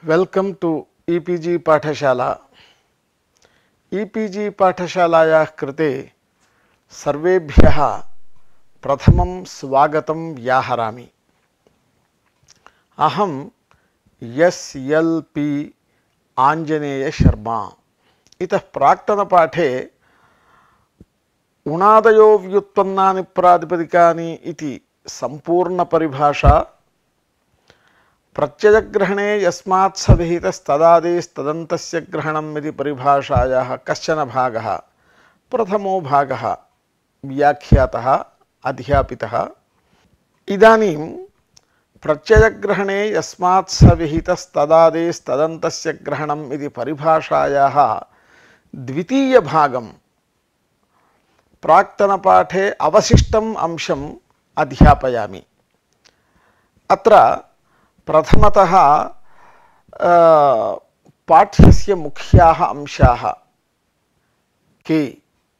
Welcome to e-PG पाठशाला। E-PG पाठशालायाः कृते सर्वेभ्यः प्रथमं स्वागतं व्याहरामि। अहं एस्.एल्.पी. आञ्जनेय शर्मा। इतः प्राक्तनपाठे उणादयो व्युत्पन्नानि प्रातिपदिकानि इति सम्पूर्णपरिभाषा, प्रत्ययग्रहणे यस्मात् सविहितस्तदादेस्तदन्तस्य ग्रहणम् इति परिभाषायाः कश्चन भागः प्रथमो भागः व्याख्यातः अध्यापितः। इदानीं प्रत्ययग्रहणे यस्मात् सविहितस्तदादेस्तदन्तस्य ग्रहणम् इति परिभाषायाः द्वितीयभागं प्राक्तनपाठे अवशिष्टम् अंशम् अध्यापयामि। अत्र प्रथमतः पाठ्यस्य मुख्याः अंशाः के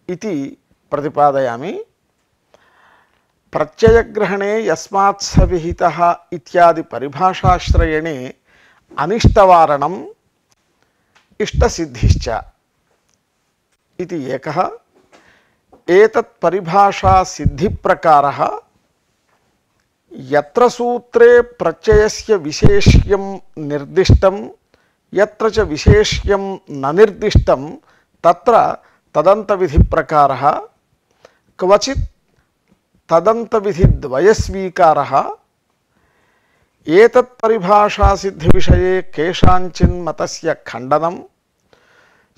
इति प्रतिपादयामि। प्रत्ययग्रहणे यस्मात् सविहितः इत्यादि परिभाषाश्रयणे अनिष्टवारणम् इष्टसिद्धिश्च इति एकः। एतत् परिभाषा सिद्धिप्रकारः यत्र सूत्रे प्रत्ययस्य विशेष्यं निर्दिष्टं यत्र च विशेष्यं न निर्दिष्टं तत्र तदन्तविधिप्रकारः, क्वचित् तदन्तविधिद्वयस्वीकारः। एतत् परिभाषासिद्धिविषये केषाञ्चिन् मतस्य खण्डनं,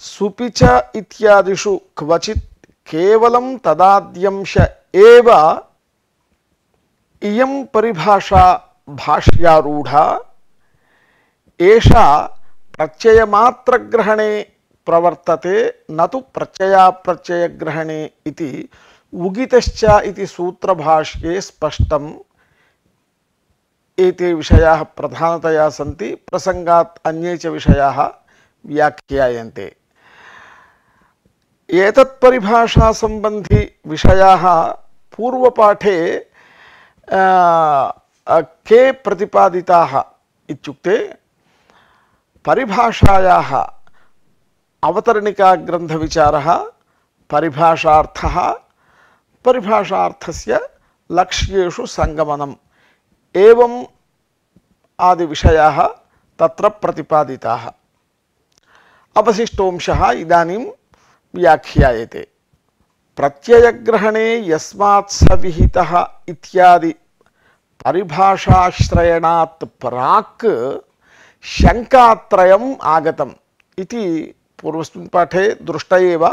सुपि च इत्यादिषु क्वचित् केवलं तदाद्यंश एव इयं परिभाषा भाष्यारूढ़ा। एषा प्रत्ययमात्रग्रहणे प्रवर्तते न तु प्रत्ययाप्रत्ययग्रहणे इति उगितश्च इति सूत्रभाष्ये स्पष्टम्। एते विषयाः प्रधानतया सन्ति, प्रसंगात् अन्ये च विषयाः व्याख्यायन्ते। एतत् परिभाषा संबंधी विषयाः पूर्वपाठे के प्रतिपादिताः इत्युक्ते परिभाषायाः अवतरणिका ग्रन्थविचारः, परिभाषार्थः, परिभाषार्थस्य लक्ष्येषु संगमनम् एवं आदि विषयाः तत्र प्रतिपादिताः। अवशिष्टोंशः इदानीं व्याख्यायते। प्रत्ययग्रहणे यस्मात् सविहितः इत्यादि परिभाषाश्रयणात् प्राक् शङ्कात्रयम् आगतम् इति पूर्वस्मिन् पाठे दृष्ट एव,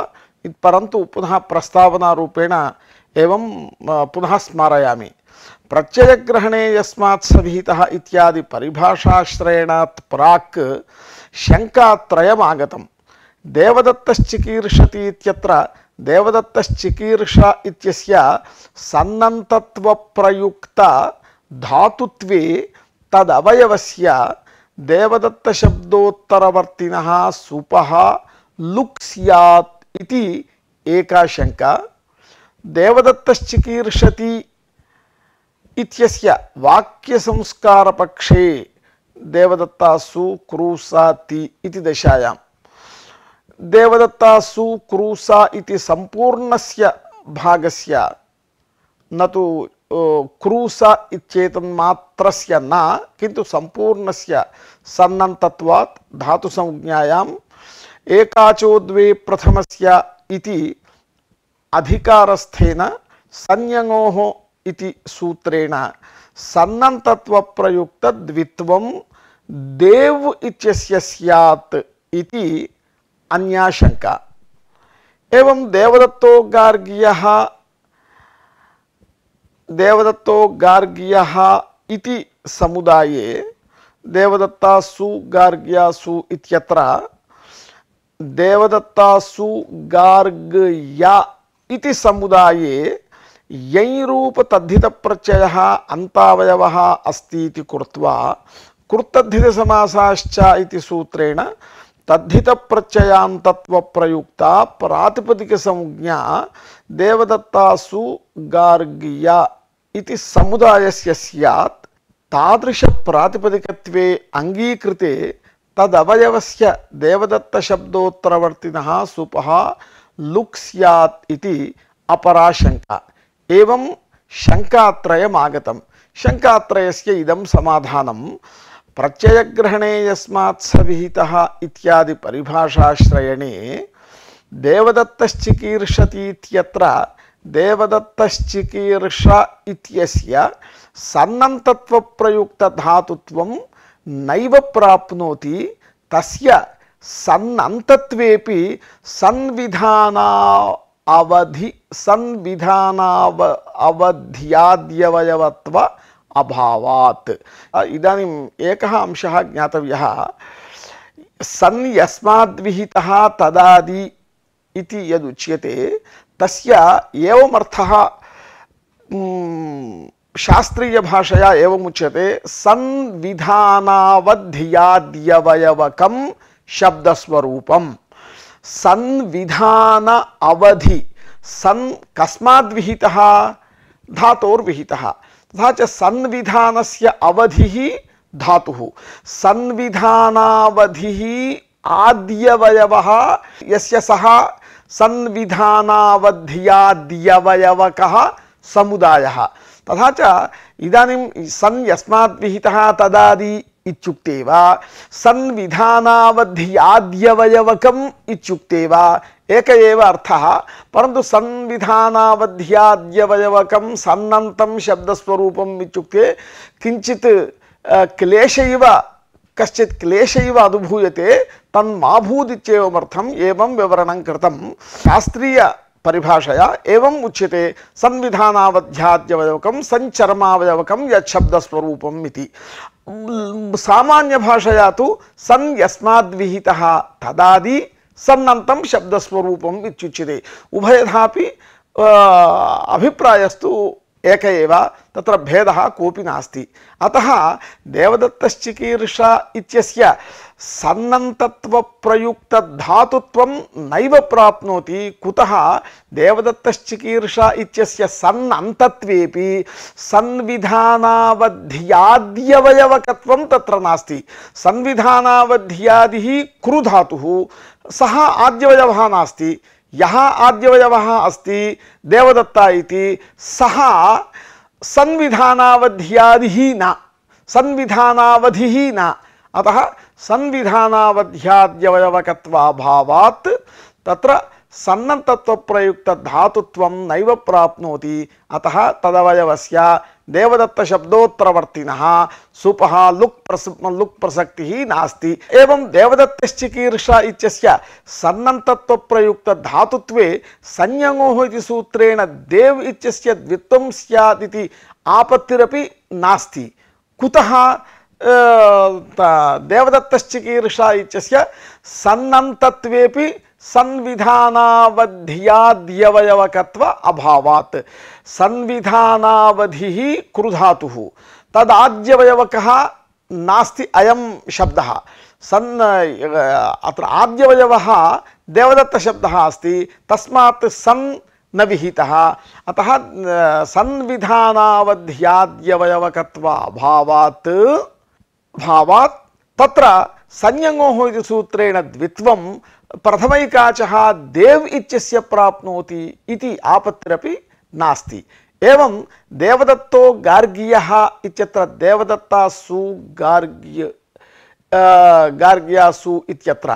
परन्तु पुनः प्रस्तावनारूपेण एवं पुनः स्मारयामि। प्रत्ययग्रहणे यस्मात् सविहितः इत्यादि परिभाषाश्रयणात् प्राक् शङ्कात्रयम् आगतम्। देवदत्तश्चिकीर्षति इत्यत्र देवदत्तश्चिकीर्ष इत्यस्य सन्नन्तत्वप्रयुक्त धातुत्वे तदवयवस्य देवदत्तशब्दोत्तरवर्तिनः सुपः लुक् स्यात् इति एका शंका। देवदत्तश्चिकीर्षति इत्यस्य वाक्यसंस्कारपक्षे देवदत्तासु क्रूसाति इति दशायां देवदत्तासु क्रूसा इति संपूर्णस्य भागस्य न तु क्रूसा इत्येतन्मात्रस्य न, किन्तु संपूर्णस्य सन्नन्तत्वात् धातुसंज्ञायाम् एकाचो द्वे प्रथमस्य इति अधिकारस्थेन संज्ञोः इति सूत्रेण सन्नन्तत्वप्रयुक्तद्वित्वं देव इत्यस्य स्यात् इति अन्या शंका। एवं देवदत्तो गार्ग्यः इति समुदाये देवदत्तासु गार्ग्यासु इत्यत्र देवदत्तासु गार्ग्या इति समुदाये यञ्रूप तद्धित प्रत्ययः अन्तावयवः अस्ति इति कृत्वा कृत्तद्धित समासाश्च इति सूत्रेण तद्धित प्रत्ययान्तत्व प्रयुक्ता प्रातिपदिक संज्ञा देवदत्तासु गार्ग्या इति समुदायस्य स्यात्। तादृश प्रातिपदिकत्वे अंगीकृते तदवयवस्य देवदत्तशब्दोत्तरवर्तिनः सुपः लुक् स्यात् इति अपरा शंका। एवं शंकात्रयमागतं। शंकात्रयस्य इदं समाधानं प्रत्ययग्रहणे यस्मात् स विहितः इत्यादि परिभाषाश्रयणे देवदत्तश्चिकीर्षति इत्यत्र देवदत्तश्चिकीर्ष इत्यस्य सन्नन्तत्वप्रयुक्तधातुत्वं नैव प्राप्नोति, तस्य सन्नन्तत्वेपि संविधानावध्याद्यवयवत्व अभावात्। इदानीम् एकः अंशः ज्ञातव्यः। सन् यस्माद्विहितः तदादि इति यदुच्यते तस्य एवमर्थः शास्त्रीय भाषया एवमुच्यते। संविधानावध्याद्यवयवकं शब्दस्वरूपं। संविधान अवधि सन् कस्माद्विहितः धातोर्विहितः, तथा च संविधानस्य अवधिः धातुः। संविधानावधिः आद्यवयवः यस्य सः संविधानावध्याद्यवयवकः समुदायः। तथा च इदानीं सन् यस्माद्विहितः तदादि इत्युक्ते वा संविधानावध्याद्यवयवकम् इत्युक्ते वा एक एव अर्थः, परन्तु संविधानावध्याद्यवयवकं सन्नन्तं शब्दस्वरूपम् इत्युक्ते किञ्चित् क्लेश इव कश्चित् क्लेश इव अनुभूयते। तन्माभूदित्येवमर्थम् एवं विवरणं कृतं। शास्त्रीय परिभाषया एवं उच्यते संविधानावध्याद्यवयवकं संचर्मावयवकं यच्छब्दस्वरूपम् इति। सामान्य भाषया तु सन् यस्माद्विहितः तदादि सन्नन्तं शब्दस्वरूपम् इत्युच्यते। उभयथापि अभिप्रायस्तु एक एव, तत्र भेदः कोऽपि नास्ति। अतः देवदत्तश्चिकीर्ष इत्यस्य सन्नन्तत्वप्रयुक्तधातुत्वं नैव प्राप्नोति। कुतः? देवदत्तश्चिकीर्ष इत्यस्य सन्नन्तत्वेपि संविधानावध्याद्यवयवकत्वं तत्र नास्ति। संविधानावध्यादिः कृधातुः, सः आद्यवयवः नास्ति। यः आद्यवयवः अस्ति देवदत्ता इति, सः संविधानावध्यादिः न, संविधानावधिः न। अतः संविधानावध्याद्यवयवकत्वाभावात् तत्र सन्नन्तत्वप्रयुक्तधातुत्वं नैव प्राप्नोति। अतः तदवयवस्य देवदत्तशब्दोत्तरवर्तिनः सुपः लुक् प्रसक्तिः नास्ति। एवं देवदत्तश्चिकीर्ष इत्यस्य सन्नन्तत्वप्रयुक्तधातुत्वे संयङोः इति सूत्रेण देव इत्यस्य द्वित्वं स्यात् इति आपत्तिरपि नास्ति। कुतः? देवदत्तश्चिकीर्ष इत्यस्य सन्नन्तत्वेपि संविधानावध्याद्यवयवकत्व अभावात्। संविधानावधिः कृधातुः, तदाद्यवयवकः नास्ति अयं शब्दः। अत्र आद्यवयवः देवदत्तशब्दः अस्ति, तस्मात् सन् न विहितः। अतः संविधानावध्याद्यवयवकत्व अभावात् तत्र संयङोः इति सूत्रेण द्वित्वं प्रथमैकाचः देव इत्यस्य प्राप्नोति इति आपत्तिरपि नास्ति। एवं देवदत्तो गार्ग्यः इत्यत्र देवदत्तासु गार्ग्यासु इत्यत्र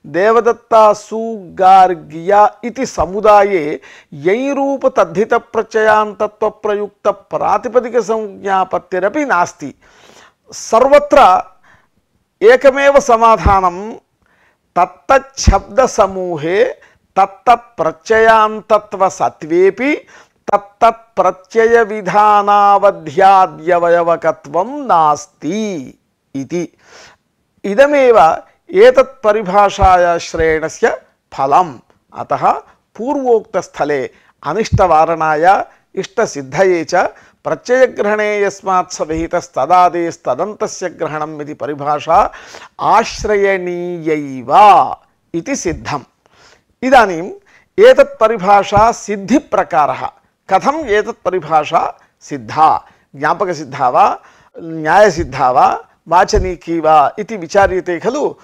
देवदत्तासु गार्ग्य इति समुदाये यैरूप तद्धित प्रत्ययान्तत्वप्रयुक्त प्रातिपदिक संज्ञापत्तिरपि नास्ति। सर्वत्र एकमेव समाधानं तत्तच्छब्दसमूहे तत्तत्प्रत्ययान्तत्वसत्वेपि तत्तत्प्रत्ययविधानावध्याद्यवयवकत्वं नास्ति इति। इदमेव एतत् परिभाषायाश्रयणस्य फलम्। अतः पूर्वोक्तस्थले अनिष्टवारणाय इष्टसिद्धये च प्रत्ययग्रहणे यस्मात् स विहितस्तदादेस्तदन्तस्य ग्रहणम् इति परिभाषा आश्रयणीयैव इति सिद्धम्। इदानीम् एतत् परिभाषा सिद्धिप्रकारः। कथम् एतत् परिभाषा सिद्धा? ज्ञापकसिद्धा वा, न्यायसिद्धा वा, वाचनीकी वा इति विचार्यते खलु।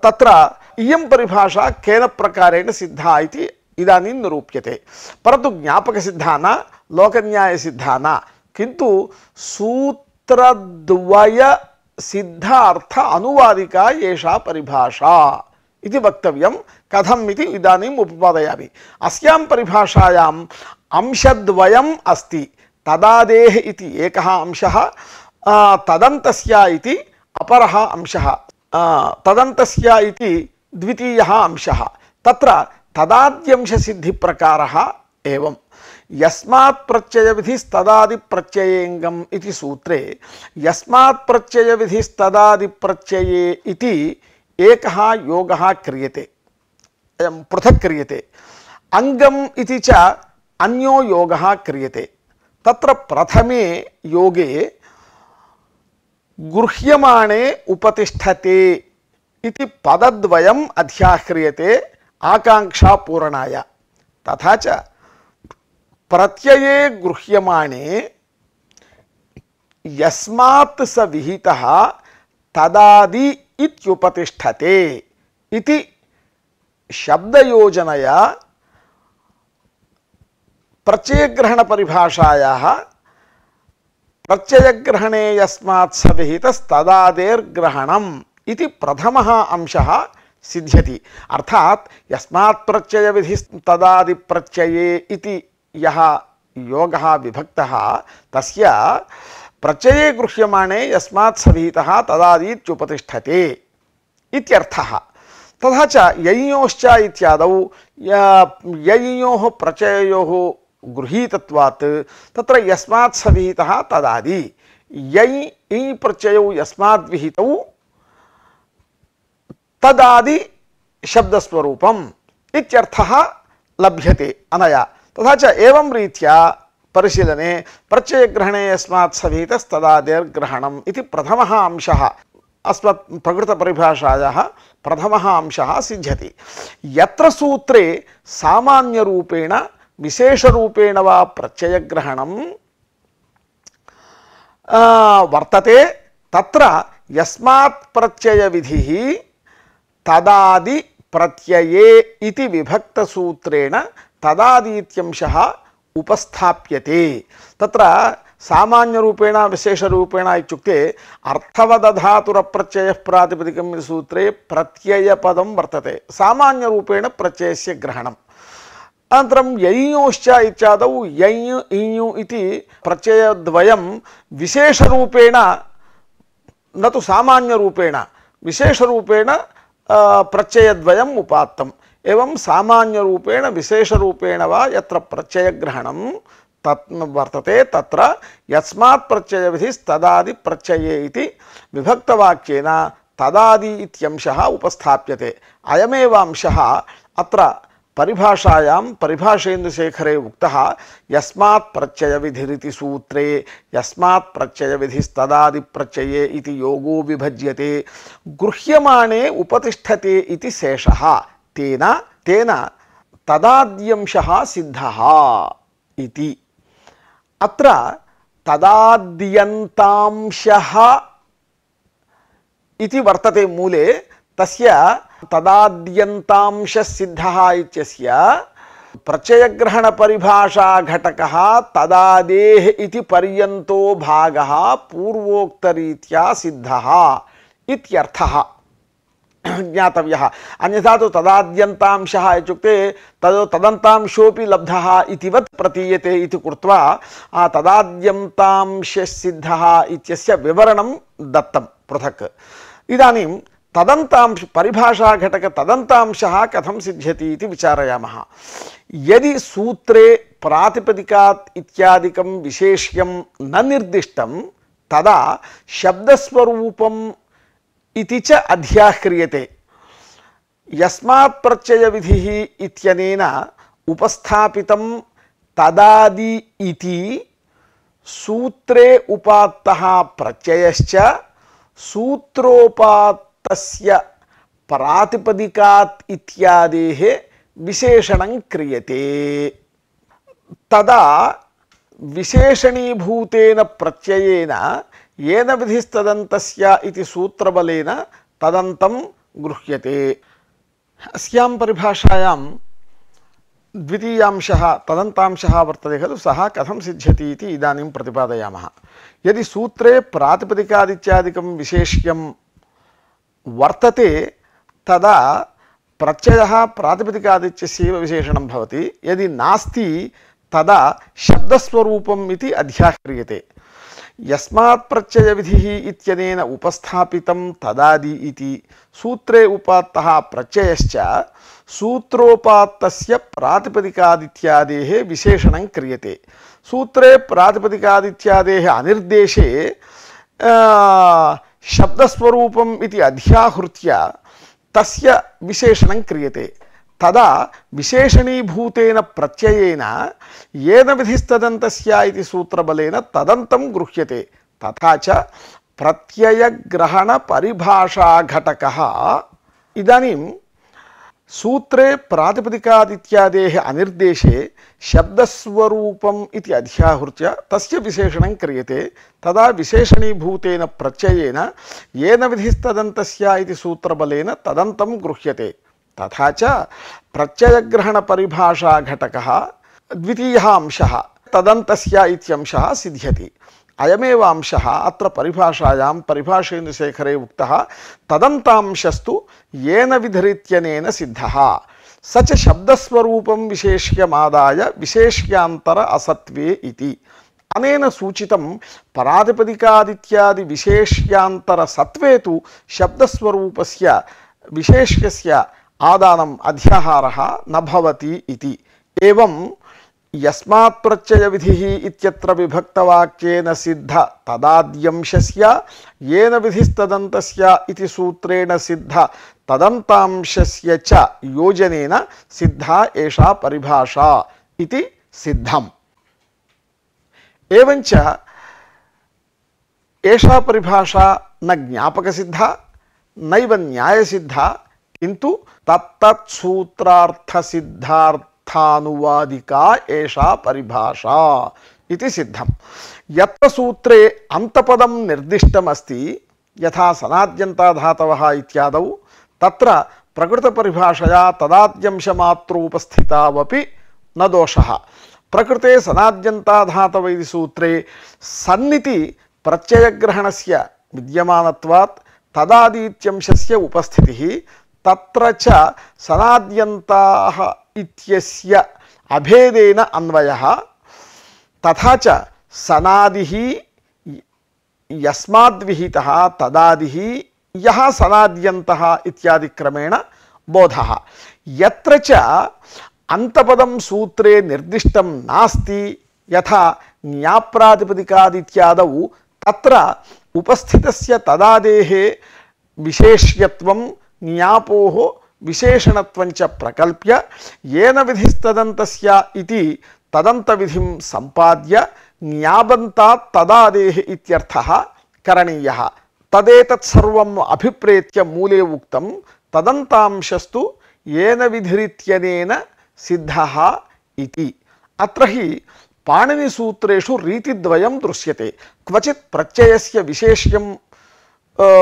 तत्र इयं परिभाषा केन प्रकारेण सिद्धा इति इदानीं निरूप्यते। परन्तु ज्ञापकसिद्धा न, लोकन्यायसिद्धा न, किन्तु सूत्रद्वय सिद्ध अर्थ अनुवादिका एषा परिभाषा इति वक्तव्यं। कथम् इति इदानीम् उपपादयामि। अस्यां परिभाषायाम् अंशद्वयम् अस्ति। तदादेः इति एकः अंशः, तदन्तस्य इति अपरः अंशः, तदन्तस्य इति द्वितीयः अंशः। तत्र तदाद्यंशसिद्धिप्रकारः एवं यस्मात् प्रत्ययविधिस्तदादिप्रत्ययेङ्गम् इति सूत्रे यस्मात् प्रत्ययविधिस्तदादिप्रत्यये इति एकः योगः क्रियते, पृथक् क्रियते। अंगम इति च अन्यो योगः क्रियते। तत्र प्रथमे योगे गृह्यमाणे उपतिष्ठते इति पदद्वयम् अध्याह्रियते आकांक्षा पूरणाय। तथा च प्रत्यये गृह्यमाणे यस्मात् स विहितः तदादि इत्युपतिष्ठते इति शब्दयोजनया प्रत्ययग्रहण परिभाषायाः प्रत्ययग्रहणे यस्मात् स विहितस्तदादेर्ग्रहणम् इति प्रथमः अंशः सिद्ध्यति। अर्थात् यस्मात् प्रत्ययविधिस्तदादि प्रत्यये इति यः योगः विभक्तः तस्य प्रत्यये गृह्यमाणे यस्मात् स विहितः तदादि इत्युपतिष्ठते इत्यर्थः। तथा च ययोश्च इत्यादौ ययोः प्रत्ययोः गृहीतत्वात् तत्र यस्मात् स विहितः तदादि यै ई प्रत्ययौ यस्मात् विहितौ तदादि शब्दस्वरूपम् इत्यर्थः लभ्यते अनया। तथा च एवं रीत्या परिशीलने प्रत्ययग्रहणे यस्मात् स विहितस्तदादेर्ग्रहणम् इति प्रथमः अंशः अस्मत् प्रकृतपरिभाषायाः प्रथमः अंशः सिद्ध्यति। यत्र सूत्रे सामान्यरूपेण विशेषरूपेण वा प्रत्ययग्रहणं वर्तते तत्र यस्मात् प्रत्ययविधिः तदादि प्रत्यये इति विभक्तसूत्रेण तदादीत्यंशः उपस्थाप्यते। तत्र सामान्यरूपेण विशेषरूपेण इत्युक्ते अर्थवदधातुरप्रत्ययः प्रातिपदिकम् इति सूत्रे प्रत्ययपदं वर्तते। सामान्यरूपेण प्रत्ययस्य ग्रहणम्। अनन्तरं यञोश्च इत्यादौ यञ् इञु इति प्रत्ययद्वयं विशेषरूपेण न तु सामान्यरूपेण विशेषरूपेण प्रत्ययद्वयम् उपात्तम्। एवं सामान्यरूपेण विशेषरूपेण वा यत्र प्रत्ययग्रहणं तत् वर्तते तत्र यस्मात् प्रत्ययविधिस्तदादि प्रत्यये इति विभक्तवाक्येन तदादि इत्यंशः उपस्थाप्यते। अयमेव अंशः अत्र परिभाषायां परिभाषेन्दुशेखरे उक्तः यस्मात् प्रत्ययविधिरिति सूत्रे यस्मात् प्रत्ययविधिस्तदादि प्रत्यये इति योगो विभज्यते गृह्यमाणे उपतिष्ठते इति शेषः। तेन तदाद्यंशः सिद्धः इति। अत्र तदाद्यन्तांशः इति वर्तते मूले। तस्य तदाद्यन्तांशसिद्धः इत्यस्य प्रत्ययग्रहण परिभाषा घटकः तदादेः इति पर्यन्तो भागः पूर्वोक्तरीत्या सिद्धः इत्यर्थः ज्ञातव्यः। अन्यथा तु तदाद्यन्तांशः इत्युक्ते तदन्तांशोऽपि लब्धः इतिवत् प्रतीयते इति कृत्वा तदाद्यन्तांशसिद्धः इत्यस्य विवरणं दत्तं पृथक्। इदानीं तदन्तांश परिभाषा घटक तदन्तांशः कथं सिद्ध्यति इति विचारयामः। यदि सूत्रे प्रातिपदिकात् इत्यादिकं विशेष्यं न निर्दिष्टं तदा शब्दस्वरूपम् इति च अध्याह्रियते। यस्मात् प्रत्ययविधिः इत्यनेन उपस्थापितं तदादि इति सूत्रे उपात्तः प्रत्ययश्च सूत्रोपात्तस्य प्रातिपदिकात् इत्यादेः विशेषणं क्रियते। तदा विशेषणीभूतेन प्रत्ययेन येन विधिस्तदन्तस्य इति सूत्रबलेन तदन्तं गृह्यते। अस्यां परिभाषायां द्वितीयांशः तदन्तांशः वर्तते खलु, सः कथं सिद्ध्यति इति इदानीं प्रतिपादयामः। यदि सूत्रे प्रातिपदिकादित्यादिकं विशेष्यं वर्तते तदा प्रत्ययः प्रातिपदिकादित्यस्यैव विशेषणं भवति। यदि नास्ति तदा शब्दस्वरूपम् इति अध्याह्रियते। यस्मात् प्रत्ययविधिः इत्यनेन उपस्थापितं तदादि इति सूत्रे उपात्तः प्रत्ययश्च सूत्रोपात्तस्य प्रातिपदिकादित्यादेः विशेषणं क्रियते। सूत्रे प्रातिपदिकादित्यादेः अनिर्देशे शब्दस्वरूपम् इति अध्याहृत्य तस्य विशेषणं क्रियते। तदा विशेषणीभूतेन प्रत्ययेन येन विधिस्तदन्तस्य इति सूत्रबलेन तदन्तं गृह्यते। तथा च प्रत्ययग्रहणपरिभाषाघटकः। इदानीं सूत्रे प्रातिपदिकादित्यादेः अनिर्देशे शब्दस्वरूपम् इति अध्याहृत्य तस्य विशेषणं क्रियते। तदा विशेषणीभूतेन प्रत्ययेन येन विधिस्तदन्तस्य इति सूत्रबलेन तदन्तं गृह्यते। तथा च प्रत्ययग्रहणपरिभाषाघटकः द्वितीयः अंशः तदन्तस्य इत्यंशः सिद्ध्यति। अयमेव अंशः अत्र परिभाषायां परिभाषेन्दुशेखरे उक्तः तदन्तांशस्तु येन विधिरित्यनेन सिद्धः स च शब्दस्वरूपं विशेष्यमादाय विशेष्यान्तर असत्वे इति। अनेन सूचितं प्रातिपदिकादित्यादि विशेष्यान्तरसत्वे तु शब्दस्वरूपस्य विशेष्यस्य आदानम् अध्याहारः न भवति इति। एवं यस्मात् प्रत्ययविधिः इत्यत्र विभक्तवाक्येन सिद्ध तदाद्यंशस्य येन विधिस्तदन्तस्य इति सूत्रेण सिद्ध तदन्तांशस्य च योजनेन सिद्धा एषा परिभाषा इति सिद्धम्। एवञ्च एषा परिभाषा न ज्ञापकसिद्धा नैव न्यायसिद्धा किन्तु तत्तत्सूत्रार्थसिद्धार्थानुवादिका एषा परिभाषा इति सिद्धम्। यत्र सूत्रे अन्तपदं निर्दिष्टमस्ति यथा सनाद्यन्ताधातवः इत्यादौ तत्र प्रकृतपरिभाषया तदाद्यंशमात्रोपस्थितावपि न दोषः। प्रकृते सनाद्यन्ताधातव इति सूत्रे सन्निति प्रत्ययग्रहणस्य विद्यमानत्वात् तदादीत्यंशस्य उपस्थितिः तत्र च सनाद्यन्ताः इत्यस्य अभेदेन अन्वयः। तथा च सनादिः यस्माद्विहितः तदादिः यः सनाद्यन्तः इत्यादि क्रमेण बोधः। यत्र च अंतपदं सूत्रे निर्दिष्टं नास्ति यथा न्याप्रातिपदिकादित्यादौ तत्र उपस्थितस्य तदादेः विशेष्यत्वं न्यापोः विशेषणत्वं च प्रकल्प्य येन विधिस्तदन्तस्य इति तदन्तविधिं सम्पाद्य न्याबन्तात् तदादेः इत्यर्थः करणीयः। तदेतत् सर्वम् अभिप्रेत्य मूले उक्तं तदन्तांशस्तु येन विधिरित्यनेन सिद्धः इति। अत्र हि पाणिनिसूत्रेषु रीतिद्वयं दृश्यते। क्वचित् प्रत्ययस्य विशेष्यं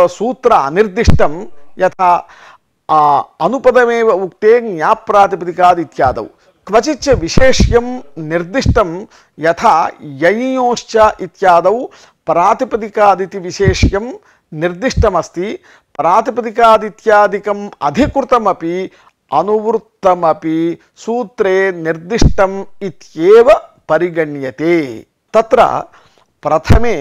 सूत्र अनिर्दिष्टं यथा अनुपदमेव उक्ते न्याप्रातिपदिकादित्यादौ, क्वचिच्च विशेष्यं निर्दिष्टं यथा यञोश्च इत्यादौ प्रातिपदिकादिति विशेष्यं निर्दिष्टमस्ति। प्रातिपदिकादित्यादिकम् अधिकृतमपि अनुवृत्तमपि सूत्रे निर्दिष्टम् इत्येव परिगण्यते। तत्र प्रथमे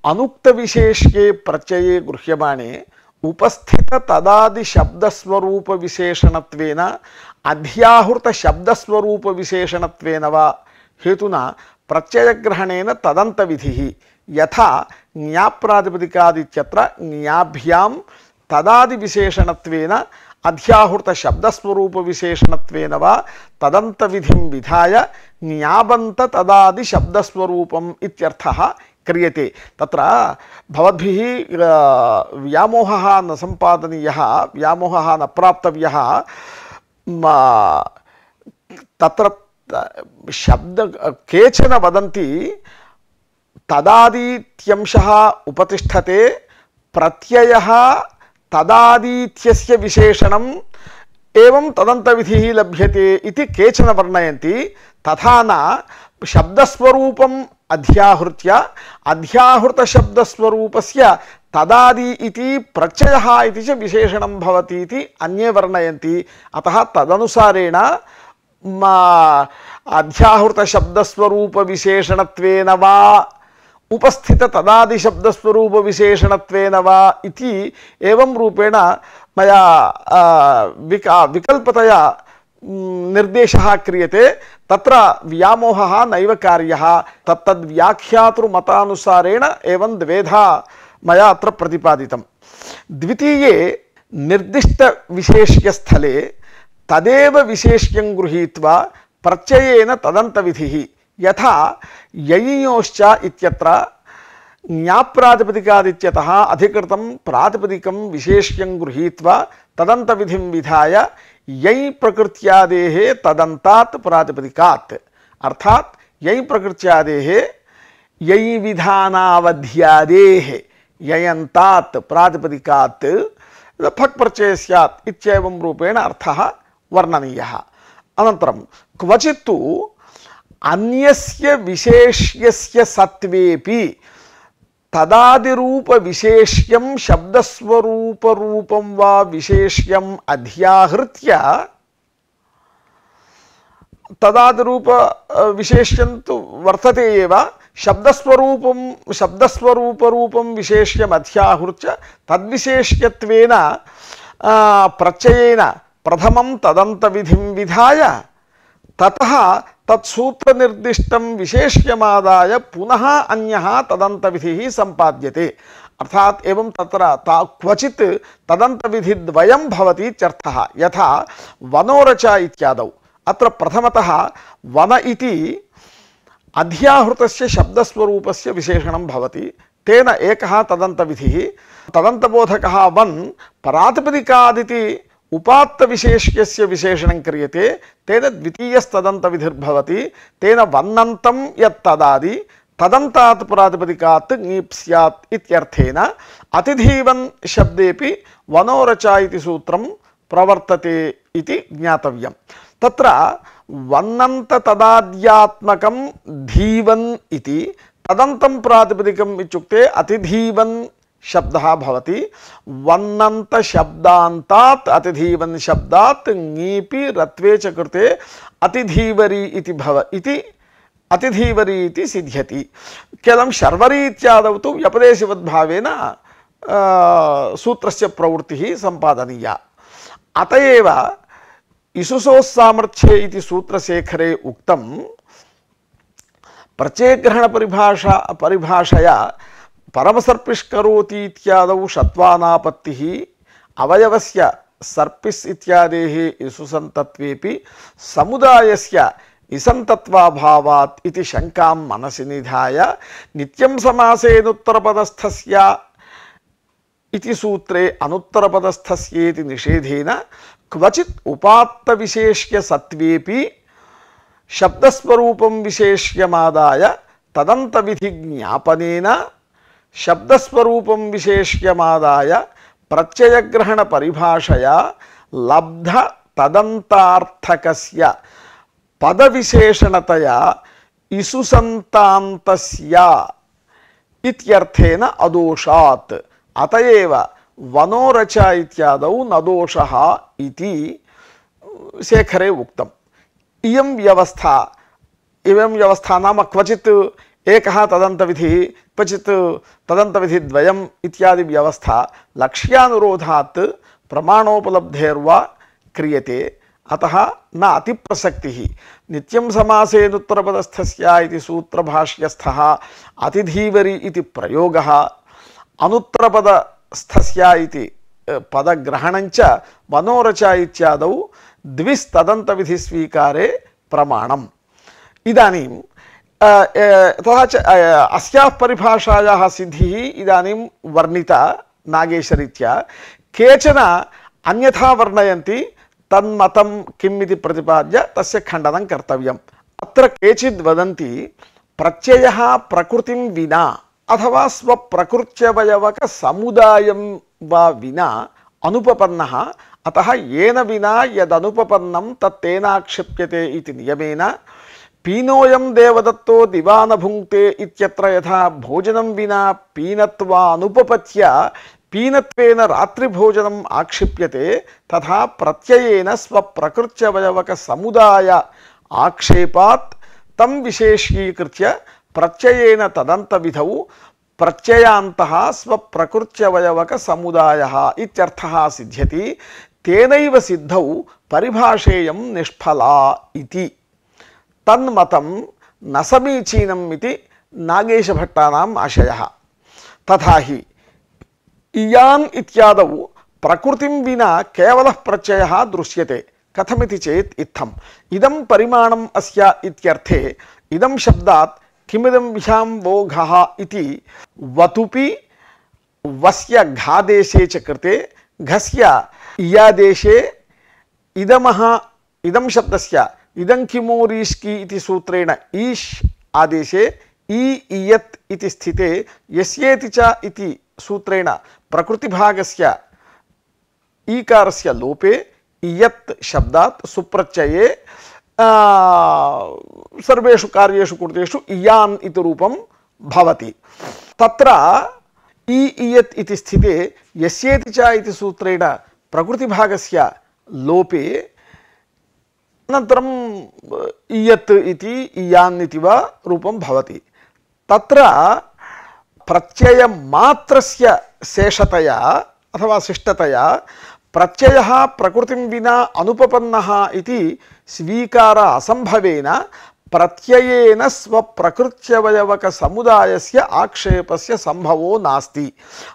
अनुक्तविशेष्ये प्रत्यये गृह्यमाणे उपस्थित तदादि शब्दस्वरूप विशेषणत्वेन अध्याहृत शब्दस्वरूप विशेषणत्वेन वा हेतुना प्रत्ययग्रहणेन तदन्तविधिः यथा न्याप्रातिपदिकादित्यत्र न्याभ्यां तदादि विशेषणत्वेन अध्याहृत शब्दस्वरूप विशेषणत्वेन वा तदन्तविधिं विधाय न्याबन्त तदादि शब्दस्वरूपम् इत्यर्थः क्रियते। तत्र भवद्भिः व्यामोहः न सम्पादनीयः, व्यामोहः न प्राप्तव्यः। तत्र शब्द केचन वदन्ति तदादीत्यंशः उपतिष्ठते प्रत्ययः तदादीत्यस्य विशेषणम् एवं तदन्तविधिः लभ्यते इति केचन वर्णयन्ति। तथा न शब्दस्वरूपम् अध्याहृत्य अध्याहृतशब्दस्वरूपस्य तदादि इति प्रत्ययः इति च विशेषणं भवति इति अन्ये वर्णयन्ति। अतः तदनुसारेण अध्याहृतशब्दस्वरूपविशेषणत्वेन वा उपस्थित तदादि शब्दस्वरूपविशेषणत्वेन वा इति एवं रूपेण मया विकल्पतया निर्देशः क्रियते। तत्र व्यामोहः नैव कार्यः, तत्तद्व्याख्यातृमतानुसारेण एवं द्वेधा मया अत्र प्रतिपादितं। द्वितीये निर्दिष्टविशेष्यस्थले तदेव विशेष्यं गृहीत्वा प्रत्ययेन तदन्तविधिः, यथा ययियोश्च इत्यत्र ज्ञाप्रातिपदिकादित्यतः अधिकृतं प्रातिपदिकं विशेष्यं गृहीत्वा तदन्तविधिं विधाय ययि प्रकृत्यादेः तदन्तात् प्रातिपदिकात्, अर्थात् ययि प्रकृत्यादेः ययि विधानावध्यादेः ययन्तात् प्रातिपदिकात् फक् प्रत्ययः स्यात् इत्येवं रूपेण अर्थः वर्णनीयः। अनन्तरं क्वचित्तु अन्यस्य विशेष्यस्य सत्वेपि तदादिरूप विशेष्यं शब्दस्वरूपरूपं वा विशेष्यम् अध्याहृत्य, तदादिरूप विशेष्यं तु वर्तते एव, शब्दस्वरूपरूपं विशेष्यम् अध्याहृत्य तद्विशेष्यत्वेन प्रत्ययेन प्रथमं तदन्तविधिं विधाय ततः तत्सूत्रनिर्दिष्टं विशेष्यमादाय पुनः अन्यः तदन्तविधिः सम्पाद्यते। अर्थात एवं तत्र क्वचित् तदन्तविधिद्वयं भवति इत्यर्थः। यथा वनोरच इत्यादौ अत्र प्रथमतः वन इति अध्याहृतस्य शब्दस्वरूपस्य विशेषणं भवति, तेन एकः तदन्तविधिः, तदन्तबोधकः वन् प्रातिपदिकादिति उपात्त विशेष्यस्य विशेषणं क्रियते, तेन द्वितीयस्तदन्तविधिर्भवति, तेन वन्नन्तं यत्तदादि तदन्तात् प्रातिपदिकात् ङीप् स्यात् इत्यर्थेन अतिधीवन् शब्देपि वनोरचा इति सूत्रं प्रवर्तते इति ज्ञातव्यं। तत्र वन्नन्त तदाद्यात्मकं धीवन् इति तदन्तं प्रातिपदिकम् इत्युक्ते अतिधीवन् शब्दः भवति। वन्नन्त शब्दान्तात् अतिधीवन् शब्दात् ङीपि रत्वे च कृते अतिधीवरी इति अतिधीवरी इति सिद्ध्यति। केवलं शर्वरी इत्यादौ तु व्यपदेशवद्भावेन सूत्रस्य प्रवृत्तिः सम्पादनीया। अत एव इसुसोः सामर्थ्ये इति सूत्रशेखरे उक्तं प्रत्ययग्रहणपरिभाषया परमसर्पिष्करोति इत्यादौ षत्वानापत्तिः अवयवस्य सर्पिस् इत्यादेः इसुसन्तत्वेपि समुदायस्य इसन्तत्वाभावात् इति शङ्कां मनसि निधाय नित्यं समासेनुत्तरपदस्थस्य इति सूत्रे अनुत्तरपदस्थस्येति निषेधेन क्वचित् उपात्तविशेष्यसत्वेपि शब्दस्वरूपं विशेष्यमादाय तदन्तविधिज्ञापनेन शब्दस्वरूपं विशेष्यमादाय प्रत्ययग्रहणपरिभाषया लब्ध तदन्तार्थकस्य पदविशेषणतया इसुसन्तान्तस्य इत्यर्थेन अदोषात्। अतएव वनोरच इत्यादौ नदोषः इति शेखरे उक्तम्। इयं व्यवस्था नाम क्वचित् एकः तदन्तविधिः क्वचित् तदन्तविधिद्वयम् इत्यादि व्यवस्था लक्ष्यानुरोधात् प्रमाणोपलब्धेर्वा क्रियते। अतः न अतिप्रसक्तिः। नित्यं समासेनुत्तरपदस्थस्य इति सूत्रभाष्यस्थः अतिधीवरी इति प्रयोगः, अनुत्तरपदस्थस्य इति पदग्रहणञ्च वनोरच इत्यादौ द्विस्तदन्तविधिस्वीकारे प्रमाणम्। इदानीं तथा च अस्याः परिभाषायाः सिद्धिः इदानीं वर्णिता नागेशरीत्या। केचन अन्यथा वर्णयन्ति, तन्मतं किम् इति प्रतिपाद्य तस्य खण्डनं कर्तव्यम्। अत्र केचिद् वदन्ति प्रत्ययः प्रकृतिं विना अथवा स्वप्रकृत्यवयवक समुदायं वा विना अनुपपन्नः, अतः येन विना यदनुपपन्नं तत्तेनाक्षिप्यते इति नियमेन पीनोऽयं देवदत्तो दिवा न भुङ्क्ते इत्यत्र यथा भोजनं विना पीनत्वानुपपत्य पीनत्वेन रात्रिभोजनम् आक्षिप्यते, तथा प्रत्ययेन स्वप्रकृत्यवयवक समुदाय आक्षेपात् तं विशेषीकृत्य प्रत्ययेन तदन्तविधौ प्रत्ययान्तः स्वप्रकृत्यवयवक समुदायः इत्यर्थः सिद्ध्यति। तेनैव सिद्धौ परिभाषेयं निष्फला इति। तन्मतं न समीचीनम् इति नागेशभट्टानाम् आशयः। तथा हि इयान् इत्यादौ प्रकृतिं विना केवलः प्रत्ययः दृश्यते। कथमिति चेत् इत्थम्। इदं परिमाणम् अस्य इत्यर्थे इदं शब्दात् किमिदं विषां वो घः इति वतुपि वस्य घादेशे च कृते घस्य इयादेशे इदमः इदं शब्दस्य इदं किमोरीष्की इति सूत्रेण ईश् आदेशे ई इयत् इति स्थिते यस्येति च इति सूत्रेण प्रकृतिभागस्य ईकारस्य लोपे इयत् शब्दात् सुप्रत्यये सर्वेषु कार्येषु कृतेषु इयान् इति रूपं भवति। तत्र ई इयत् इति स्थिते यस्येति च इति सूत्रेण प्रकृतिभागस्य लोपे अनन्तरं इयत् इति इयान् इति वा रूपं भवति। तत्र प्रत्ययमात्रस्य शेषतया अथवा शिष्टतया प्रत्ययः प्रकृतिं विना अनुपपन्नः इति स्वीकार असंभवेन प्रत्ययेन स्वप्रकृत्यवयवक समुदायस्य आक्षेपस्य संभवो नास्ति।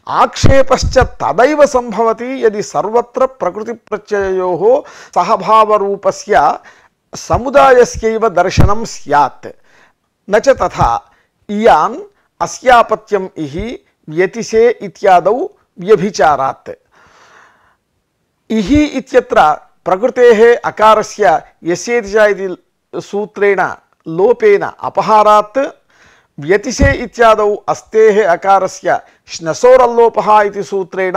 आक्षेपश्च तदैव संभवति यदि सर्वत्र प्रकृतिप्रत्यययोः सहभावरूपस्य समुदायस्यैव दर्शनं स्यात्। न च तथा इयान् अस्यापत्यम् इहि व्यतिशे इत्यादौ व्यभिचारात्। इहि इत्यत्र प्रकृतेः अकारस्य यस्येति च इति सूत्रेण लोपेन अपहारात्, व्यतिशे इत्यादौ अस्तेः अकारस्य श्नसोरल्लोपः इति सूत्रेण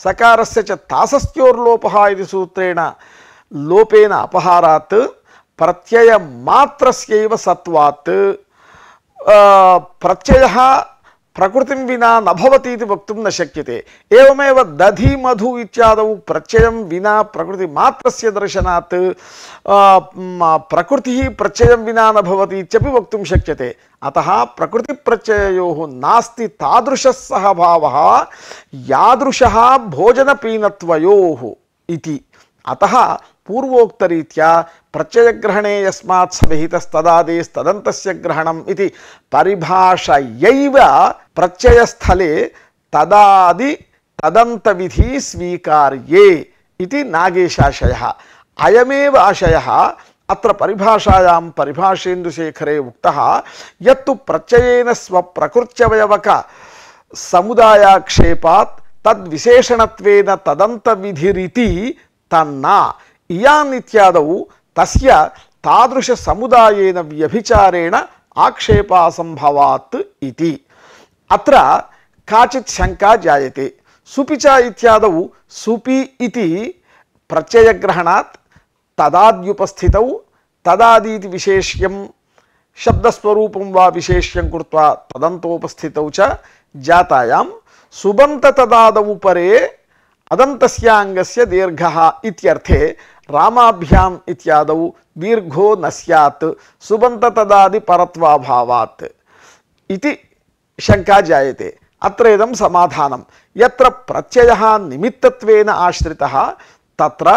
सकारस्य च तासस्योर्लोपः इति सूत्रेण लोपेन अपहारात् प्रत्ययमात्रस्यैव सत्वात् प्रत्ययः प्रकृतिं विना न भवति इति वक्तुं न शक्यते। एवमेव दधि मधु इत्यादौ प्रत्ययं विना प्रकृतिमात्रस्य दर्शनात् प्रकृतिः प्रत्ययं विना न भवति इत्यपि वक्तुं शक्यते। अतः प्रकृतिप्रत्यययोः नास्ति तादृशः सहभावः यादृशः भोजनपीनत्वयोः इति। अतः पूर्वोक्तरीत्या प्रत्ययग्रहणे यस्मात् सविहितस्तदादेस्तदन्तस्य ग्रहणम् इति परिभाषयैव प्रत्ययस्थले तदादि तदन्तविधि स्वीकार्ये इति नागेशाशयः। अयमेव आशयः अत्र परिभाषायां परिभाषेन्दुशेखरे उक्तः, यत्तु प्रत्ययेन स्वप्रकृत्यवयवक समुदायाक्षेपात् तद्विशेषणत्वेन तदन्तविधिरिति तन्न इयान् इत्यादौ तस्य तादृश समुदायेन व्यभिचारेण आक्षेपासंभवात् इति। अत्र काचित् शंका जायते। सुपि च इत्यादौ सुपि इति प्रत्ययग्रहणात् तदाद्युपस्थितौ तदादीति विशेष्यं शब्दस्वरूपं वा विशेष्यं कृत्वा तदन्तोपस्थितौ च जातायां सुबन्त तदादौ परे अदन्तस्याङ्गस्य दीर्घः इत्यर्थे रामाभ्याम् इत्यादौ दीर्घो न स्यात् सुबन्त तदादि परत्वाभावात् इति शंका जायते। अत्र इदं समाधानं। यत्र प्रत्ययः निमित्तत्वेन आश्रितः तत्र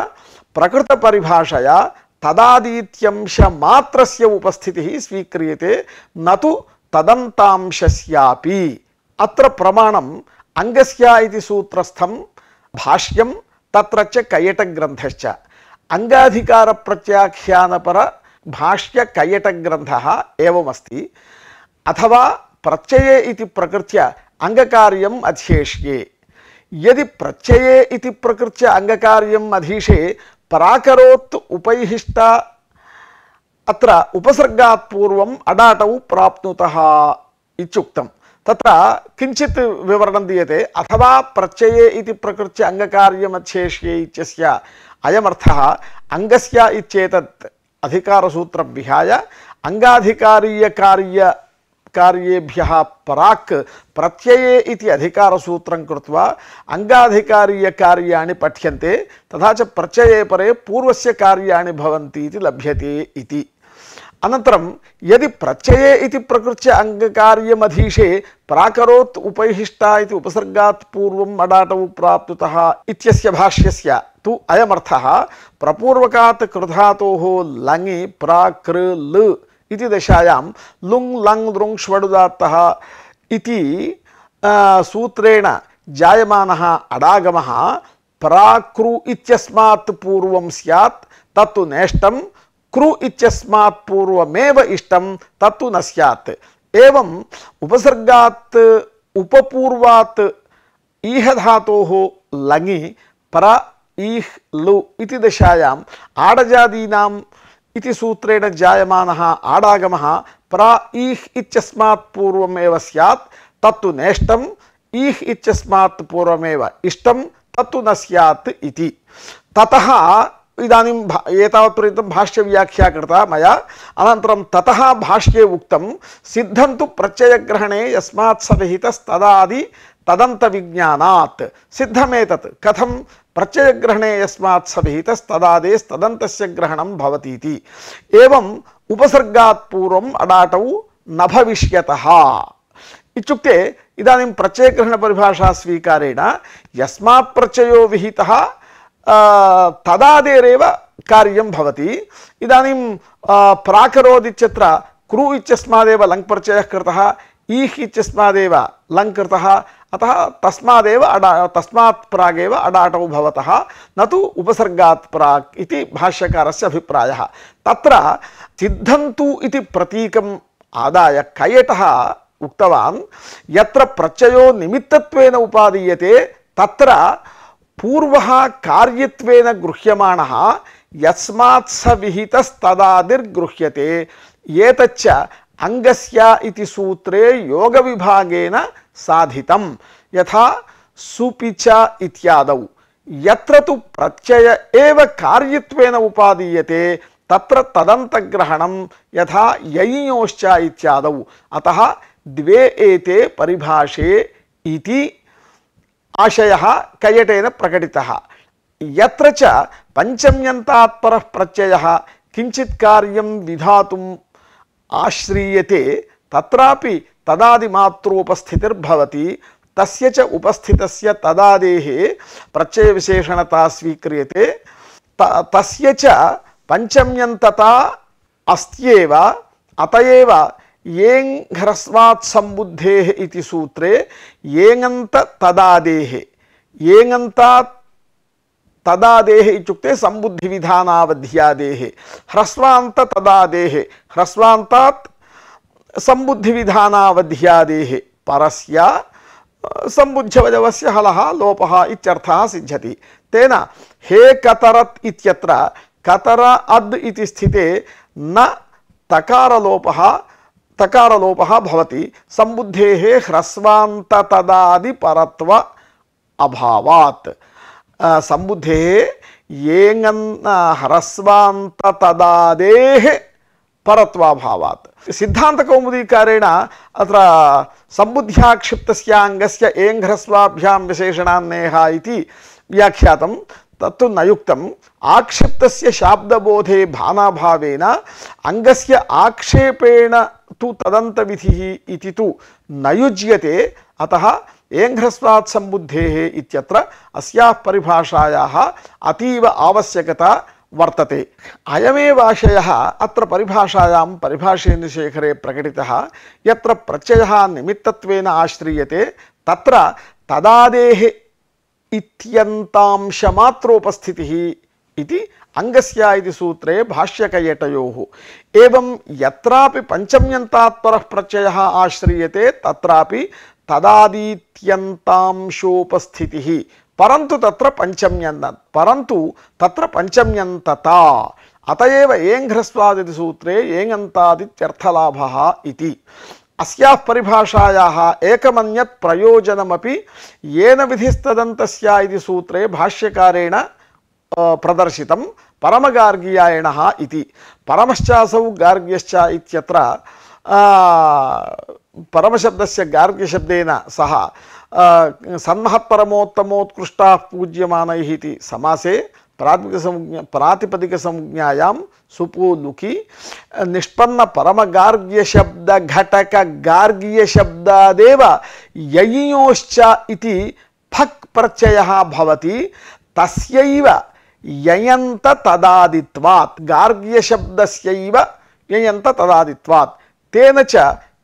प्रकृतपरिभाषया तदादीत्यंशमात्रस्य उपस्थितिः स्वीक्रियते, न तु तदन्तांशस्यापि। अत्र प्रमाणम् अङ्गस्य इति सूत्रस्थं भाष्यं तत्र च कयटग्रन्थश्च। अंगाधिकारप्रत्याख्यानपर भाष्य कयटग्रन्थः एवमस्ति। अथवा प्रत्यये इति प्रकृत्य अंगकार्यम् अध्येष्ये। यदि प्रत्यये इति प्रकृत्य अंगकार्यम् अधीशे पराकरोत् उपैहिष्ट अत्र उपसर्गात् पूर्वम् अडाटौ प्राप्नुतः इत्युक्तं। तत्र किञ्चित् विवरणं दीयते। अथवा प्रत्यये इति प्रकृत्य अङ्गकार्यमच्छेष्ये इत्यस्य अयमर्थः अङ्गस्य इत्येतत् अधिकारसूत्रं विहाय कार्येभ्यः पराक् प्रत्यये इति अधिकारसूत्रं कृत्वा अङ्गाधिकारीयकार्याणि पठ्यन्ते, तथा च प्रत्यये परे पूर्वस्य कार्याणि भवन्ति इति लभ्यते इति। अनन्तरं यदि प्रत्यये इति प्रकृत्य अङ्गकार्यमधीशे प्राकरोत् उपैहिष्टा इति उपसर्गात् पूर्वम् अडाटौ प्राप्नुतः इत्यस्य भाष्यस्य तु अयमर्थः प्रपूर्वकात् कृधातोः लङि प्राकृ ल इति दशायां लुङ् लङ् दृङ् ष्वडुदात्तः इति सूत्रेण जायमानः अडागमः प्राकृ इत्यस्मात् पूर्वं स्यात् तत्तु नेष्टं, कृ इत्यस्मात् पूर्वमेव इष्टं तत्तु न स्यात्। एवं उपसर्गात् उपपूर्वात् ईह धातोः लङि प्र ईह् लु इति दशायाम् आडजादीनाम् इति सूत्रेण जायमानः आडागमः प्र ईह् इत्यस्मात् पूर्वमेव स्यात् तत्तु नेष्टं, ईह् इत्यस्मात् पूर्वमेव इष्टं तत्तु न स्यात् इति। ततः इदानीं एतावत्पर्यन्तं भाष्यव्याख्या कृता मया। अनन्तरं ततः भाष्ये उक्तं सिद्धं तु प्रत्ययग्रहणे यस्मात् स विहितस्तदादि तदन्तविज्ञानात्। सिद्धमेतत् कथं? प्रत्ययग्रहणे यस्मात् स विहितस्तदादेस्तदन्तस्य ग्रहणं भवतीति। एवम् उपसर्गात् पूर्वम् अडाटौ न भविष्यतः इत्युक्ते इदानीं प्रत्ययग्रहणपरिभाषा स्वीकारेण यस्मात् प्रत्ययो विहितः तदादेरेव कार्यं भवति। इदानीं प्राकरोदित्यत्र कृ इत्यस्मादेव लङ् प्रत्ययः कृतः, ईह् इत्यस्मादेव लङ् कृतः, अतः तस्मात् प्रागेव अडाटौ भवतः, न तु उपसर्गात् प्राक् इति भाष्यकारस्य अभिप्रायः। तत्र सिद्धन्तु इति प्रतीकम् आदाय कयटः उक्तवान् यत्र प्रत्ययो निमित्तत्वेन उपादीयते तत्र पूर्वः कार्यत्वेन गृह्यमाणः यस्मात् स विहितस्तदादिर्गृह्यते। एतच्च अंगस्य इति सूत्रे योगविभागेन साधितं। यथा सुपिच इत्यादौ यत्र तु प्रत्यय एव कार्यत्वेन उपादीयते तत्र तदन्तग्रहणं यथा ययियोश्च इत्यादौ। अतः द्वे एते परिभाषे इति आशयः कयटेन प्रकटितः। यत्र च पंचम्यन्तात् परः प्रत्ययः किञ्चित् कार्यं विधातुम् आश्रीयते तत्रापि तदादिमात्रोपस्थितिर्भवति। तस्य च उपस्थितस्य तदादेः प्रत्ययविशेषणता स्वीक्रियते। तस्य च पंचम्यन्तता अस्त्येव। अतएव येङ् ह्रस्वात् सम्बुद्धेः इति सूत्रे येङन्त तदादेः, येङन्तात् तदादेः इत्युक्ते सम्बुद्धिविधानावध्यादेः, ह्रस्वान्त तदादेः, ह्रस्वान्तात् सम्बुद्धिविधानावध्यादेः परस्य सम्बुध्यवजवस्य हलः लोपः इत्यर्थः सिद्ध्यति। तेन हे कतरत् इत्यत्र कतर अद् इति स्थिते न तकारलोपः भवति सम्बुद्धेः ह्रस्वान्त तदादि परत्व अभावात्। सम्बुद्धेः येङन् ह्रस्वान्त तदादेः परत्वाभावात्। सिद्धान्तकौमुदीकारेण अत्र सम्बुद्ध्याक्षिप्तस्य अङ्गस्य एङ् ह्रस्वाभ्यां विशेषणान्नेह इति व्याख्यातं। तत्तु न युक्तम्। आक्षिप्तस्य शाब्दबोधे भानाभावेन अङ्गस्य आक्षेपेण तु तदन्तविधिः इति तु न युज्यते। अतः एङ् ह्रस्वात् सम्बुद्धेः इत्यत्र अस्याः परिभाषायाः अतीव आवश्यकता वर्तते। अयमेव आशयः अत्र परिभाषायां परिभाषेन्दुशेखरे प्रकटितः। यत्र प्रत्ययः निमित्तत्वेन आश्रीयते तत्र तदादेः इत्यन्तांशमात्रोपस्थितिः इति अंगस्य इति सूत्रे भाष्यकयटयोः। एवं यत्रापि पंचम्यन्तात् परः प्रत्ययः आश्रीयते तत्रापि तदादीत्यन्तांशोपस्थितिः, परन्तु तत्र पंचम्यन्तता अतएव एङ्घ्रस्वादिति सूत्रे एङन्तादित्यर्थलाभः इति। अस्याः परिभाषायाः एकमन्यत् प्रयोजनमपि येन विधिस्तदन्तस्य इति सूत्रे भाष्यकारेण प्रदर्शितं परमगार्गीयायणः इति। परमश्चासौ गार्ग्यश्च इत्यत्र परमशब्दस्य गार्ग्यशब्देन सह सन्महत्परमोत्तमोत्कृष्टाः पूज्यमानैः इति समासे प्रातिपदिकसंज्ञायां सुपूलुकि निष्पन्न परमगार्ग्यशब्द घटक गार्ग्यशब्दादेव ययियोश्च इति फक् प्रत्ययः भवति। तस्यैव ययन्त तदादित्वात् गार्ग्यशब्दस्यैव ययन्त तदादित्वात् तेन च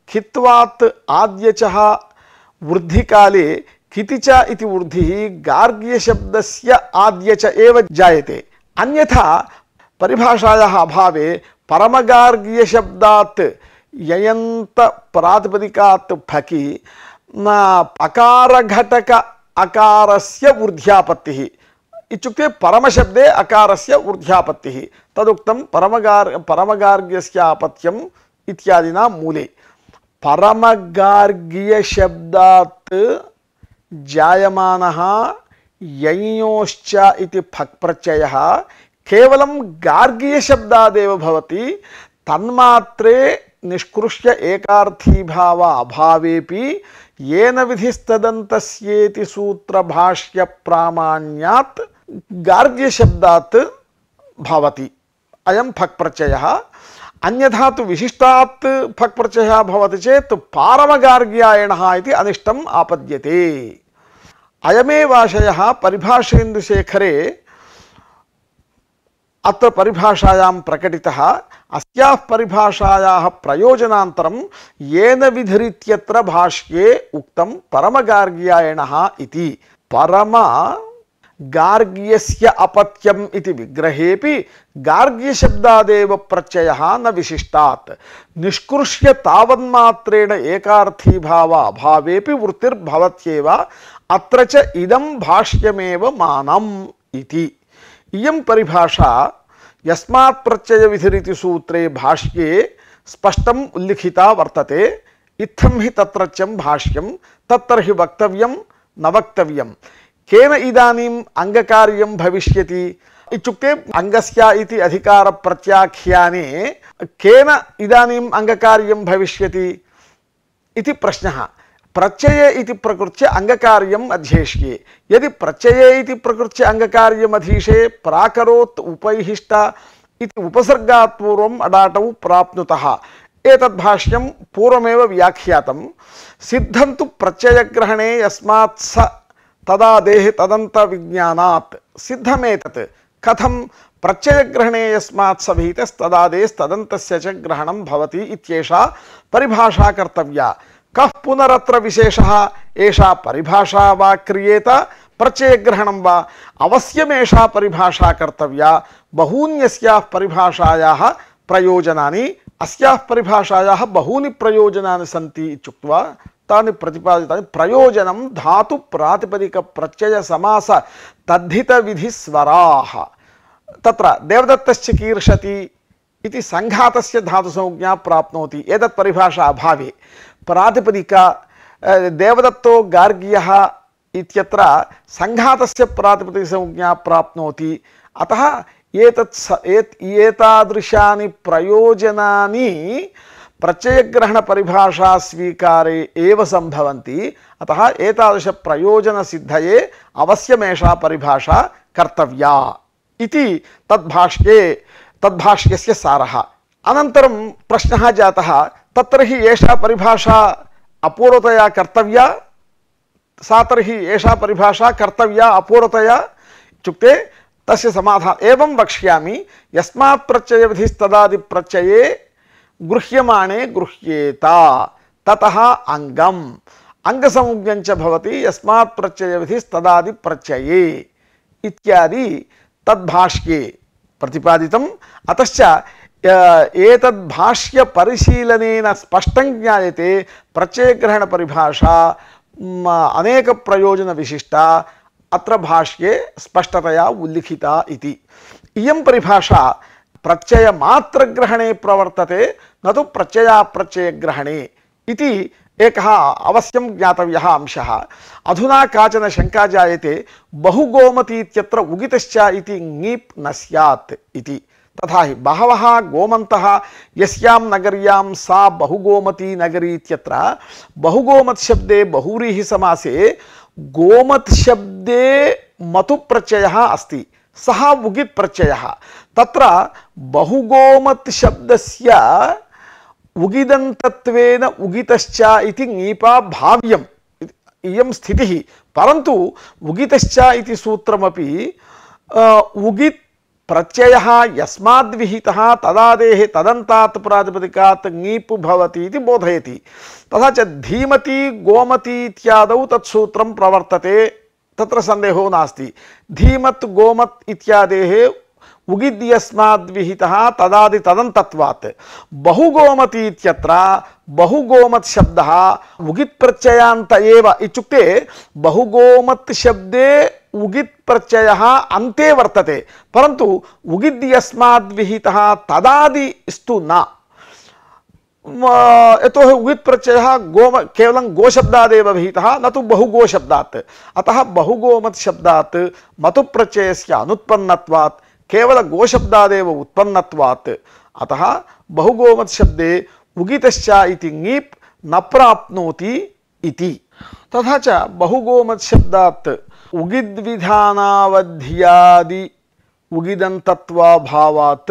खित्वात् आद्यचः वृद्धिकाले कितिच इति वृद्धिः गार्ग्यशब्दस्य आद्यच एव जायते। अन्यथा परिभाषायाः अभावे परमगार्ग्यशब्दात् ययन्त प्रातिपदिकात् फकि अकारघटक अकारस्य वृद्ध्यापत्तिः इत्युक्ते परमशब्दे अकारस्य वृद्ध्यापत्तिः तदुक्तं परमगार्ग्यस्य आपत्यम् इत्यादिना मूले। परमगार्ग्यशब्दात् जायमानः ययियोश्च इति फक् प्रत्ययः केवलं गार्ग्यशब्दादेव भवति। तन्मात्रे निष्कृष्य एकार्थीभाव अभावेपि येन विधिस्तदन्तस्येति सूत्रभाष्य प्रामाण्यात् गार्ग्यशब्दात् भवति अयं फक् प्रत्ययः। अन्यथा तु विशिष्टात् फक् प्रत्ययः भवति चेत् पारमगार्ग्यायणः इति अनिष्टम् आपद्यते। अयमेव आशयः परिभाषेन्दुशेखरे अत्र परिभाषायां प्रकटितः। अस्याः परिभाषायाः प्रयोजनान्तरं येन विधिरित्यत्र भाष्ये उक्तं परमगार्ग्यायणः इति। परम गार्ग्यस्य अपत्यम् इति विग्रहेपि गार्ग्यशब्दादेव प्रत्ययः न विशिष्टात् निष्कृष्य तावन्मात्रेण एकार्थीभाव अभावेपि वृत्तिर्भवत्येव अत्र च इदं भाष्यमेव मानम् इति। इयं परिभाषा यस्मात् प्रत्यय विधिरिति सूत्रे भाष्ये स्पष्टम् उल्लिखिता वर्तते। इत्थं हि तत्रत्यं भाष्यं तत्तर्हि वक्तव्यं न वक्तव्यं केन इदानीम् अंगकार्यं भविष्यति इत्युक्ते अंगस्य इति अधिकार प्रत्याख्याने केन इदानीम् अंगकार्यं भविष्यति इति प्रश्नः। प्रत्यय इति प्रकृत्य अंगकार्यम् अध्येष्ये। यदि प्रत्यय इति प्रकृत्य अंगकार्यम् अधीशे प्राकरोत् उपैहिष्ट इति उपसर्गात् पूर्वम् अडाटौ प्राप्नुतः। एतद् भाष्यं पूर्वमेव व्याख्यातं। सिद्धं तु प्रत्ययग्रहणे यस्मात् स तदा देह तदंत विज्ञानात् सिद्धमेतत्। कथं प्रत्ययग्रहणे यस्मात् सभीतस्तदा देस्तदन्तस्य च ग्रहणं भवति इत्येषा परिभाषा कर्तव्या। कः पुनरत्र विशेषः एषा परिभाषा वा क्रियेत प्रत्ययग्रहणं वा अवश्यमेषा परिभाषा कर्तव्या। बहून्यस्याः परिभाषायाः प्रयोजनानि अस्याः परिभाषायाः बहूनि प्रयोजनानि सन्ति इत्युक्त्वा तानि प्रतिपादितानि। प्रयोजनं धातु प्रातिपदिक प्रत्यय समास तद्धित विधि स्वराः। तत्र देवदत्तश्च कीर्षति इति संघातस्य धातु संज्ञा प्राप्नोति। एतत् परिभाषा अभावे प्रातिपदिक देवदत्तो गार्ग्यः इत्यत्र संघातस्य प्रातिपदिक संज्ञा प्राप्नोति। अतः एतादृशानि प्रयोजनानि प्रत्ययग्रहण परिभाषा स्वीकारे एव संभवन्ति। अतः एतादृश प्रयोजन सिद्धये अवश्यमेषा परिभाषा कर्तव्या इति तद्भाष्यस्य सारः। अनन्तरं प्रश्नः जातः तत्र हि एषा परिभाषा अपूर्वतया कर्तव्या सा तर्हि एषा परिभाषा कर्तव्या अपूर्वतया इत्युक्ते तस्य समाधानं एवं वक्ष्यामि। यस्मात् प्रत्ययविधिस्तदादि प्रत्यये गृह्यमाणे गृह्येता ततः अंगम अंगसंज्ञं च भवति यस्मात् प्रत्ययविधिस्तदादि प्रत्यये इत्यादि तद्भाष्ये प्रतिपादितम्। अतश्च एतद्भाष्य परिशीलनेन स्पष्टं ज्ञायते प्रत्ययग्रहण परिभाषा अनेक प्रयोजन विशिष्टा अत्र भाष्ये स्पष्टतया उल्लिखिता इति। इयं परिभाषा प्रत्ययमात्रग्रहणे प्रवर्तते न तु प्रत्ययाप्रत्ययग्रहणे इति एकः अवश्यं ज्ञातव्यः अंशः। अधुना काचन शङ्का जायते बहुगोमती इत्यत्र उगितश्च इति ङीप् न स्यात् इति। तथा हि बहवः गोमन्तः यस्यां नगर्यां सा बहुगोमती नगरी इत्यत्र बहुगोमत् शब्दे बहुव्रीहि समासे गोमत् शब्दे मतु प्रत्ययः अस्ति, सः उगित् प्रत्ययः। तत्र बहुगोमत् शब्दस्य उगिदन्तत्वेन उगितश्च इति ङीपा भाव्यम् इयं स्थितिः। परन्तु उगितश्च इति सूत्रमपि उगित् प्रत्ययः यस्माद् विहितः तदादेः तदन्तात् प्रातिपदिकात् ङीप् भवति इति बोधयति। तथा च धीमती गोमती इत्यादौ तत्सूत्रं प्रवर्तते, तत्र सन्देहो नास्ति। धीमत् गोमत् इत्यादेः उगिद् यस्माद् विहितः तदादि तदन्तत्वात्। बहुगोमती इत्यत्र बहुगोमत् शब्दः उगित् प्रत्ययान्त एव इत्युक्ते बहुगोमत् शब्दे उगित् प्रत्ययः अन्ते वर्तते, परन्तु उगिद् यस्माद् विहितः तदादि स्तु न। यतोहि उगित् प्रत्ययः केवलं गोशब्दादेव विहितः न तु बहुगोशब्दात्। अतः बहुगोमत् शब्दात् मतु प्रत्ययस्य अनुत्पन्नत्वात् केवल गोशब्दादेव उत्पन्नत्वात् अतः बहुगोमत् शब्दे उगितश्च इति ङीप् न प्राप्नोति इति। तथा च बहुगोमत् शब्दात् उगिद्विधानावध्यादि उगिदन्तत्वाभावात्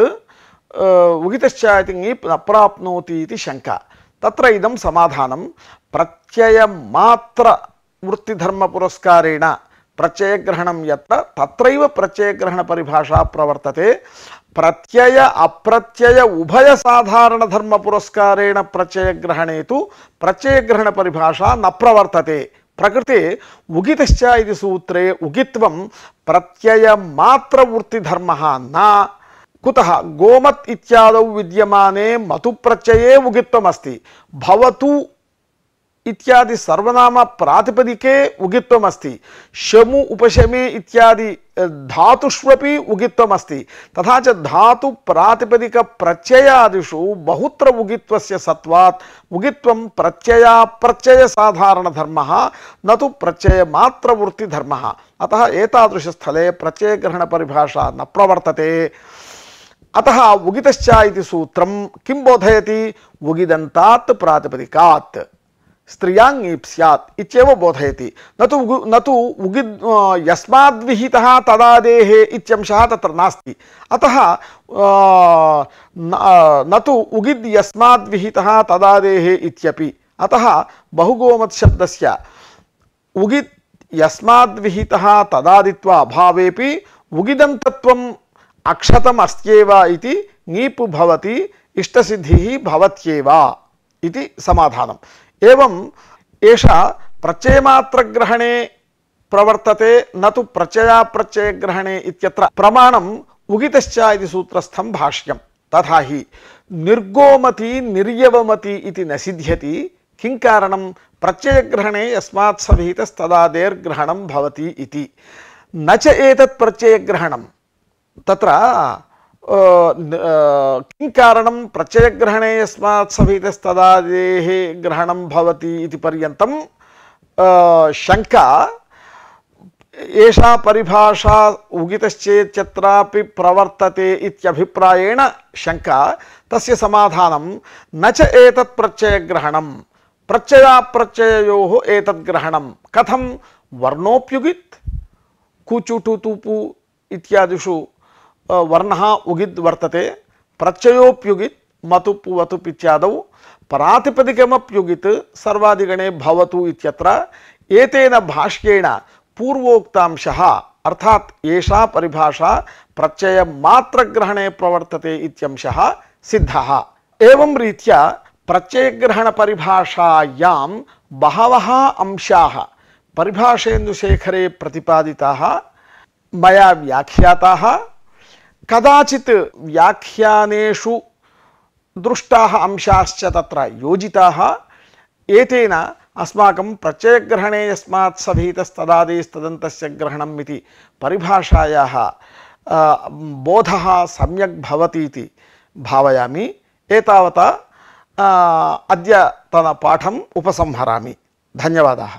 उगितश्च इति ङीप् न प्राप्नोति इति शङ्का। तत्र इदं समाधानं प्रत्ययमात्र वृत्तिधर्मपुरस्कारेण प्रत्ययग्रहणं यत्र तत्रैव प्रत्ययग्रहणपरिभाषा प्रवर्तते। प्रत्यय अप्रत्यय उभय साधारण धर्म पुरस्कारेण प्रत्ययग्रहणे तु प्रत्ययग्रहणपरिभाषा न प्रवर्तते। प्रकृते उगितश्च इति सूत्रे उगित्वं प्रत्ययमात्रवृत्तिधर्मः न। कुतः गोमत् इत्यादौ विद्यमाने मतु प्रत्यये उगित्वमस्ति, भवतु इत्यादि सर्वनाम प्रातिपदिके उगित्वमस्ति, शमु उपशमे इत्यादि धातुष्वपि उगित्वमस्ति। तथा च धातु प्रातिपदिक प्रत्ययादिषु बहुत्र उगित्वस्य सत्वात् उगित्वं प्रत्ययाप्रत्यय साधारण धर्मः न तु प्रत्यय मात्र वृत्ति धर्मः। अतः एतादृश स्थले प्रत्ययग्रहण परिभाषा न प्रवर्तते। अतः उगितश्च इति सूत्रं किं बोधयति? उगिदन्तात् प्रातिपदिकात् स्त्रियां ङीप् स्यात् इत्येव बोधयति। न तु उगिद् यस्माद् विहितः तदादेः इत्यंशः तत्र नास्ति। अतः न तु उगिद् यस्माद् विहितः तदादेः इत्यपि। अतः बहुगोमत् शब्दस्य उगिद् यस्माद् विहितः तदादित्वा अभावेपि उगिदन्तत्वम् अक्षतम् अस्त्येव इति ङीप् भवति, इष्टसिद्धिः भवत्येव इति समाधानम्। एवं एषा प्रत्ययमात्रग्रहणे प्रवर्तते न तु प्रत्ययाप्रत्ययग्रहणे इत्यत्र प्रमाणम् उगितश्च इति सूत्रस्थं भाष्यं। तथा हि निर्गोमति निर्यवमति इति न सिद्ध्यति। किं कारणं? प्रत्ययग्रहणे यस्मात् सविहितस्तदादेर्ग्रहणं भवति इति। न च एतत् प्रत्ययग्रहणं तत्र किं कारणं? प्रत्ययग्रहणे यस्मात् सविहितस्तदादेः ग्रहणं भवति इति पर्यन्तं शङ्का। एषा परिभाषा उगितश्चेत्यत्रापि प्रवर्तते इत्यभिप्रायेण शङ्का। तस्य समाधानं न च एतत् प्रत्ययग्रहणं, प्रत्ययाप्रत्यययोः एतद् ग्रहणं कथं? वर्णोप्युगित्, कुचुटु तुपु इत्यादिषु वर्णः उगिद् वर्तते, प्रत्ययोप्युगित् मतु पुवतुप् इत्यादौ, प्रातिपदिकमप्युगित् सर्वादिगणे भवतु इत्यत्र। एतेन भाष्येण पूर्वोक्तांशः अर्थात् एषा परिभाषा प्रत्ययमात्रग्रहणे प्रवर्तते इत्यंशः सिद्धः। एवं रीत्या प्रत्ययग्रहणपरिभाषायां बहवः अंशाः परिभाषेन्दुशेखरे प्रतिपादिताः, मया व्याख्याताः। कदाचित् व्याख्यानेषु दृष्टाः अंशाश्च तत्र योजिताः। एतेन अस्माकं प्रत्ययग्रहणे यस्मात् सविहितस्तदादेस्तदन्तस्य ग्रहणम् इति परिभाषायाः बोधः सम्यक् भवति इति भावयामि। एतावता अद्यतनपाठम् उपसंहरामि। धन्यवादाः।